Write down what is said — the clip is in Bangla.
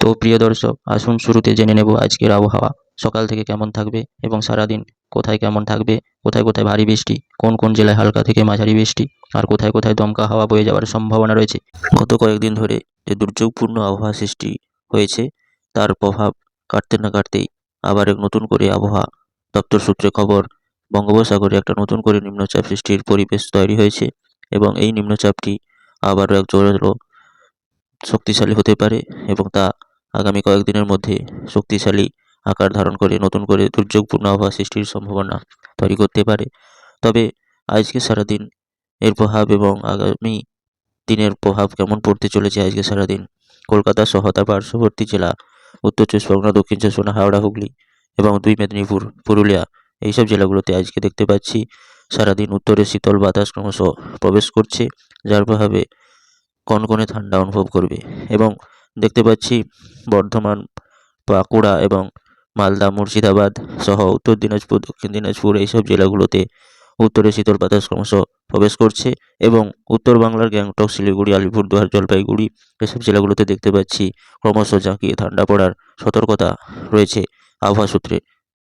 তো প্রিয় দর্শক, আসুন শুরুতে জেনে নেব আজকের আবহাওয়া সকাল থেকে কেমন থাকবে এবং সারাদিন কোথায় কেমন থাকবে, কোথায় কোথায় ভারী বৃষ্টি, কোন কোন জেলায় হালকা থেকে মাঝারি বৃষ্টি, আর কোথায় কোথায় দমকা হাওয়া বয়ে যাওয়ার সম্ভাবনা রয়েছে। গত কয়েকদিন ধরে যে দুর্যোগপূর্ণ আবহাওয়া সৃষ্টি হয়েছে তার প্রভাব কাটতে না কাটতেই আবার এক নতুন করে আবহাওয়া দপ্তর সূত্রে খবর, বঙ্গোপসাগরে একটা নতুন করে নিম্নচাপ সৃষ্টির পরিবেশ তৈরি হয়েছে এবং এই নিম্নচাপটি আবারও এক জোরালো শক্তিশালী হতে পারে এবং তা আগামী কয়েকদিনের মধ্যে শক্তিশালী আকার ধারণ করে নতুন করে দুর্যোগপূর্ণ আবহাওয়া সৃষ্টির সম্ভাবনা তৈরি করতে পারে। তবে আজকে সারাদিন এর প্রভাব এবং আগামী দিনের প্রভাব কেমন পড়তে চলেছে আজকে সারাদিন কলকাতা সহ তার পার্শ্ববর্তী জেলা উত্তর চব্বিশ পরগনা, দক্ষিণ চব্বিশ পরগনা, হাওড়া, হুগলি এবং দুই মেদিনীপুর, পুরুলিয়া এইসব জেলাগুলোতে আজকে দেখতে পাচ্ছি সারাদিন উত্তরে শীতল বাতাস ক্রমশ প্রবেশ করছে, যার প্রভাবে কনকনে ঠান্ডা অনুভব করবে। এবং দেখতে পাচ্ছি বর্ধমান, বাঁকুড়া এবং মালদা, মুর্শিদাবাদ সহ উত্তর দিনাজপুর, দক্ষিণ দিনাজপুর এইসব জেলাগুলোতে উত্তরে শীতল বাতাস ক্রমশ প্রবেশ করছে এবং উত্তর বাংলার গ্যাংটক, শিলিগুড়ি, আলিপুরদুয়ার, জলপাইগুড়ি এসব জেলাগুলোতে দেখতে পাচ্ছি ক্রমশ জাঁকিয়ে ঠান্ডা পড়ার সতর্কতা রয়েছে আবহাওয়া সূত্রে।